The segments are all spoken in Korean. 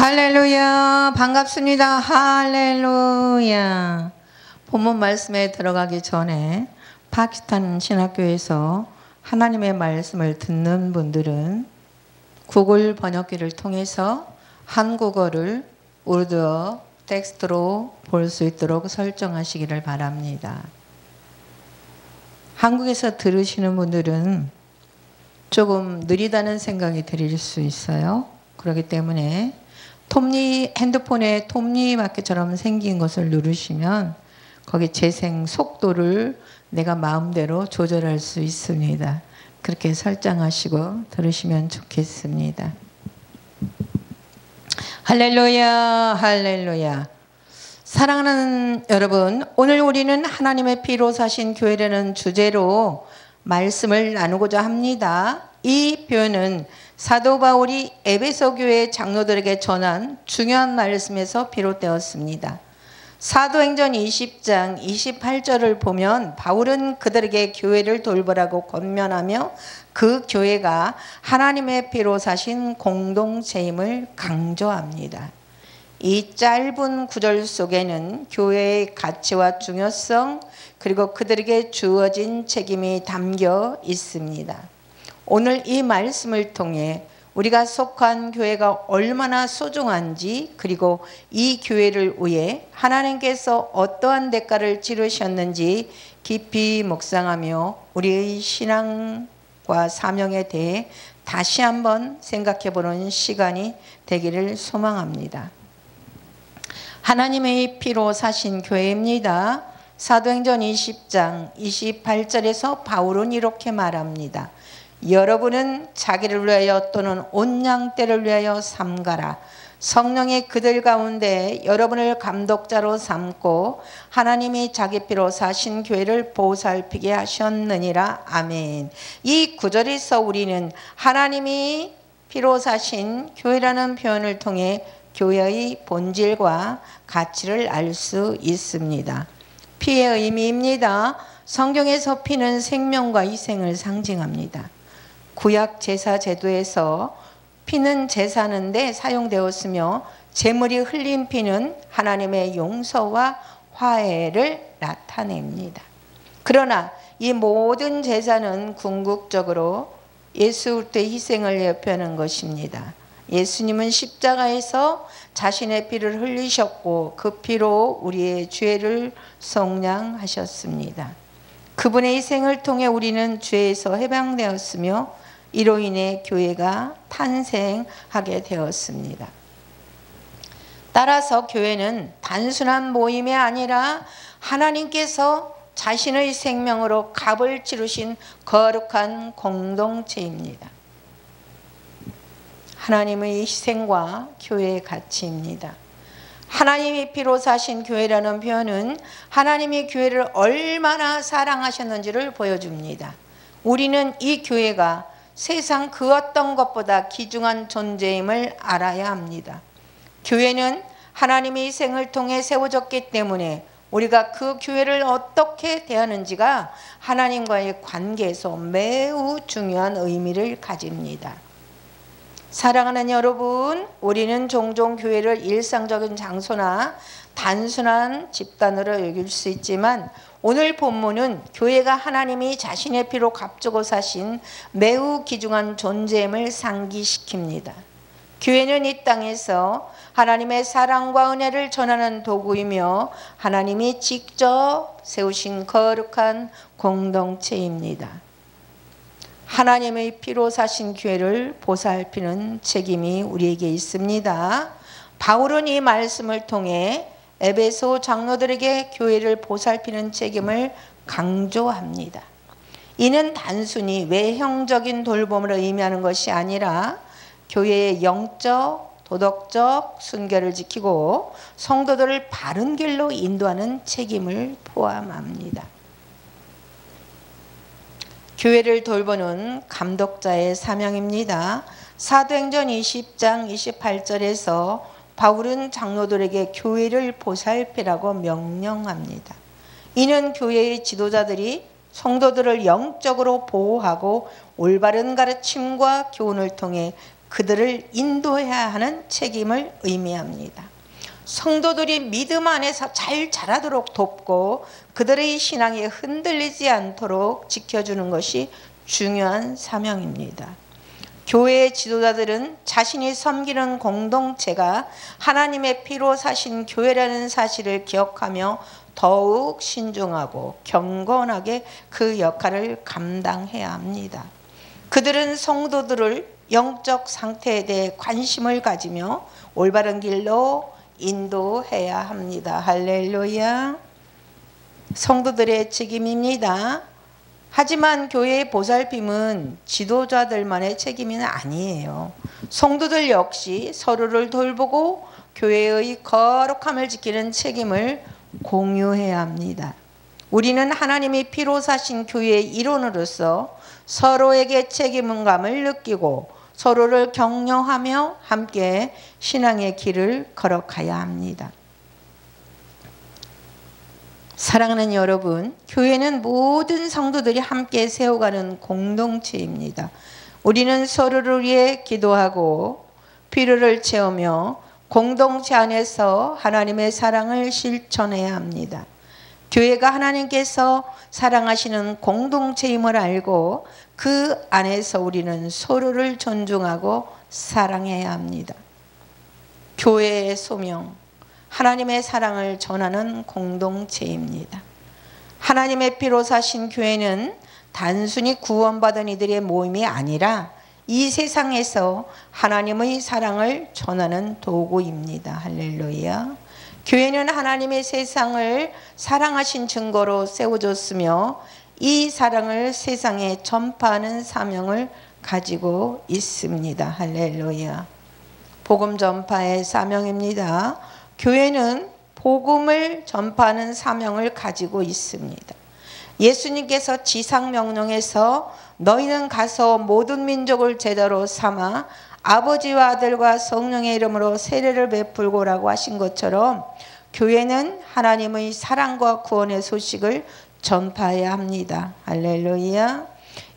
할렐루야, 반갑습니다. 할렐루야. 본문 말씀에 들어가기 전에 파키스탄 신학교에서 하나님의 말씀을 듣는 분들은 구글 번역기를 통해서 한국어를 우르드어 텍스트로 볼 수 있도록 설정하시기를 바랍니다. 한국에서 들으시는 분들은 조금 느리다는 생각이 들릴 수 있어요. 그렇기 때문에 핸드폰에 톱니바퀴처럼 생긴 것을 누르시면 거기 재생 속도를 내가 마음대로 조절할 수 있습니다. 그렇게 설정하시고 들으시면 좋겠습니다. 할렐루야, 할렐루야. 사랑하는 여러분, 오늘 우리는 하나님의 피로 사신 교회라는 주제로 말씀을 나누고자 합니다. 이 표현은 사도 바울이 에베소 교회 장로들에게 전한 중요한 말씀에서 비롯되었습니다. 사도행전 20장 28절을 보면 바울은 그들에게 교회를 돌보라고 권면하며 그 교회가 하나님의 피로 사신 공동체임을 강조합니다. 이 짧은 구절 속에는 교회의 가치와 중요성 그리고 그들에게 주어진 책임이 담겨 있습니다. 오늘 이 말씀을 통해 우리가 속한 교회가 얼마나 소중한지 그리고 이 교회를 위해 하나님께서 어떠한 대가를 치르셨는지 깊이 묵상하며 우리의 신앙과 사명에 대해 다시 한번 생각해보는 시간이 되기를 소망합니다. 하나님의 피로 사신 교회입니다. 사도행전 20장 28절에서 바울은 이렇게 말합니다. 여러분은 자기를 위하여 또는 온 양떼를 위하여 삼가라. 성령이 그들 가운데 여러분을 감독자로 삼고 하나님이 자기 피로 사신 교회를 보살피게 하셨느니라. 아멘. 이 구절에서 우리는 하나님이 피로 사신 교회라는 표현을 통해 교회의 본질과 가치를 알 수 있습니다. 피의 의미입니다. 성경에서 피는 생명과 희생을 상징합니다. 구약 제사 제도에서 피는 제사하는데 사용되었으며 제물이 흘린 피는 하나님의 용서와 화해를 나타냅니다. 그러나 이 모든 제사는 궁극적으로 예수 그리스도의 희생을 예표하는 것입니다. 예수님은 십자가에서 자신의 피를 흘리셨고 그 피로 우리의 죄를 속량하셨습니다. 그분의 희생을 통해 우리는 죄에서 해방되었으며 이로 인해 교회가 탄생하게 되었습니다. 따라서 교회는 단순한 모임이 아니라 하나님께서 자신의 생명으로 값을 치르신 거룩한 공동체입니다. 하나님의 희생과 교회의 가치입니다. 하나님이 피로 사신 교회라는 표현은 하나님이 교회를 얼마나 사랑하셨는지를 보여줍니다. 우리는 이 교회가 세상 그 어떤 것보다 귀중한 존재임을 알아야 합니다. 교회는 하나님의 희생을 통해 세워졌기 때문에 우리가 그 교회를 어떻게 대하는지가 하나님과의 관계에서 매우 중요한 의미를 가집니다. 사랑하는 여러분, 우리는 종종 교회를 일상적인 장소나 단순한 집단으로 여길 수 있지만 오늘 본문은 교회가 하나님이 자신의 피로 값주고 사신 매우 귀중한 존재임을 상기시킵니다. 교회는 이 땅에서 하나님의 사랑과 은혜를 전하는 도구이며 하나님이 직접 세우신 거룩한 공동체입니다. 하나님의 피로 사신 교회를 보살피는 책임이 우리에게 있습니다. 바울은 이 말씀을 통해 에베소 장로들에게 교회를 보살피는 책임을 강조합니다. 이는 단순히 외형적인 돌봄을 의미하는 것이 아니라 교회의 영적, 도덕적 순결을 지키고 성도들을 바른 길로 인도하는 책임을 포함합니다. 교회를 돌보는 감독자의 사명입니다. 사도행전 20장 28절에서 바울은 장로들에게 교회를 보살피라고 명령합니다. 이는 교회의 지도자들이 성도들을 영적으로 보호하고 올바른 가르침과 교훈을 통해 그들을 인도해야 하는 책임을 의미합니다. 성도들이 믿음 안에서 잘 자라도록 돕고 그들의 신앙이 흔들리지 않도록 지켜주는 것이 중요한 사명입니다. 교회의 지도자들은 자신이 섬기는 공동체가 하나님의 피로 사신 교회라는 사실을 기억하며 더욱 신중하고 경건하게 그 역할을 감당해야 합니다. 그들은 성도들을 영적 상태에 대해 관심을 가지며 올바른 길로 인도해야 합니다. 할렐루야. 성도들의 책임입니다. 하지만 교회의 보살핌은 지도자들만의 책임은 아니에요. 성도들 역시 서로를 돌보고 교회의 거룩함을 지키는 책임을 공유해야 합니다. 우리는 하나님이 피로 사신 교회의 일원으로서 서로에게 책임감을 느끼고 서로를 격려하며 함께 신앙의 길을 걸어가야 합니다. 사랑하는 여러분, 교회는 모든 성도들이 함께 세워가는 공동체입니다. 우리는 서로를 위해 기도하고 필요를 채우며 공동체 안에서 하나님의 사랑을 실천해야 합니다. 교회가 하나님께서 사랑하시는 공동체임을 알고 그 안에서 우리는 서로를 존중하고 사랑해야 합니다. 교회의 소명, 하나님의 사랑을 전하는 공동체입니다. 하나님의 피로 사신 교회는 단순히 구원받은 이들의 모임이 아니라 이 세상에서 하나님의 사랑을 전하는 도구입니다. 할렐루야. 교회는 하나님의 세상을 사랑하신 증거로 세워졌으며 이 사랑을 세상에 전파하는 사명을 가지고 있습니다. 할렐루야. 복음 전파의 사명입니다. 교회는 복음을 전파하는 사명을 가지고 있습니다. 예수님께서 지상명령에서 너희는 가서 모든 민족을 제자로 삼아 아버지와 아들과 성령의 이름으로 세례를 베풀고라고 하신 것처럼 교회는 하나님의 사랑과 구원의 소식을 전파해야 합니다. 할렐루야.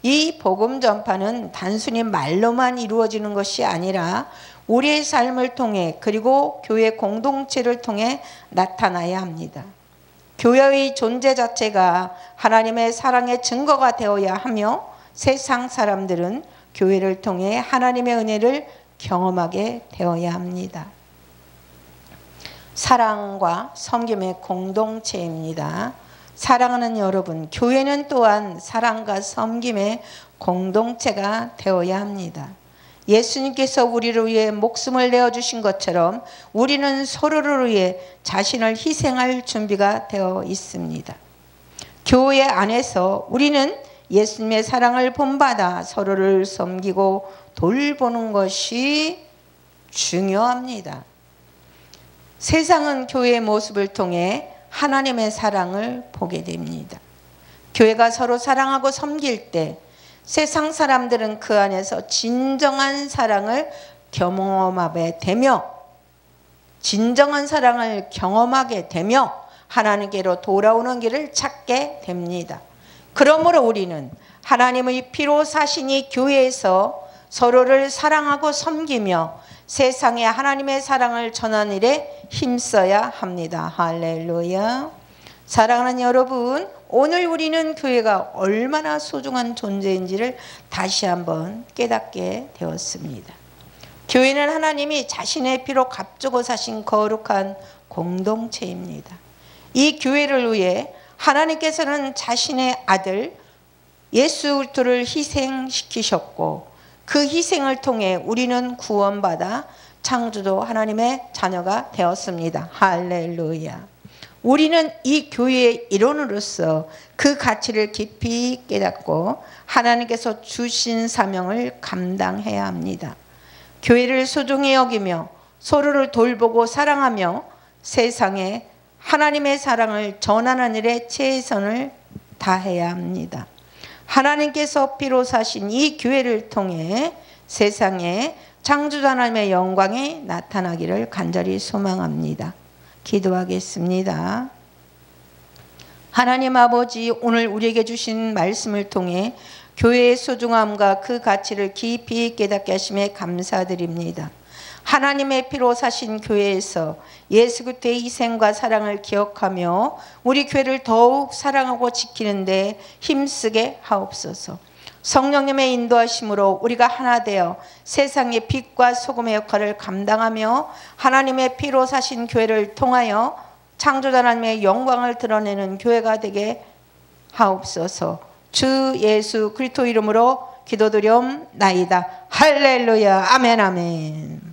이 복음 전파는 단순히 말로만 이루어지는 것이 아니라 우리의 삶을 통해 그리고 교회 공동체를 통해 나타나야 합니다. 교회의 존재 자체가 하나님의 사랑의 증거가 되어야 하며 세상 사람들은 교회를 통해 하나님의 은혜를 경험하게 되어야 합니다. 사랑과 섬김의 공동체입니다. 사랑하는 여러분, 교회는 또한 사랑과 섬김의 공동체가 되어야 합니다. 예수님께서 우리를 위해 목숨을 내어주신 것처럼 우리는 서로를 위해 자신을 희생할 준비가 되어 있습니다. 교회 안에서 우리는 예수님의 사랑을 본받아 서로를 섬기고 돌보는 것이 중요합니다. 세상은 교회의 모습을 통해 하나님의 사랑을 보게 됩니다. 교회가 서로 사랑하고 섬길 때 세상 사람들은 그 안에서 진정한 사랑을 경험하게 되며 하나님께로 돌아오는 길을 찾게 됩니다. 그러므로 우리는 하나님의 피로 사신 이 교회에서 서로를 사랑하고 섬기며 세상에 하나님의 사랑을 전하는 일에 힘써야 합니다. 할렐루야. 사랑하는 여러분, 오늘 우리는 교회가 얼마나 소중한 존재인지를 다시 한번 깨닫게 되었습니다. 교회는 하나님이 자신의 피로 값주고 사신 거룩한 공동체입니다. 이 교회를 위해 하나님께서는 자신의 아들 예수 그리스도를 희생시키셨고 그 희생을 통해 우리는 구원받아 창조주 하나님의 자녀가 되었습니다. 할렐루야. 우리는 이 교회의 일원으로서 그 가치를 깊이 깨닫고 하나님께서 주신 사명을 감당해야 합니다. 교회를 소중히 여기며 서로를 돌보고 사랑하며 세상에 하나님의 사랑을 전하는 일에 최선을 다해야 합니다. 하나님께서 피로 사신 이 교회를 통해 세상에 창조주 하나님의 영광이 나타나기를 간절히 소망합니다. 기도하겠습니다. 하나님 아버지, 오늘 우리에게 주신 말씀을 통해 교회의 소중함과 그 가치를 깊이 깨닫게 하심에 감사드립니다. 하나님의 피로 사신 교회에서 예수 그리스도의 희생과 사랑을 기억하며 우리 교회를 더욱 사랑하고 지키는 데 힘쓰게 하옵소서. 성령님의 인도하심으로 우리가 하나 되어 세상의 빛과 소금의 역할을 감당하며 하나님의 피로 사신 교회를 통하여 창조자 하나님의 영광을 드러내는 교회가 되게 하옵소서. 주 예수 그리스도 이름으로 기도드리옵나이다. 할렐루야. 아멘 아멘.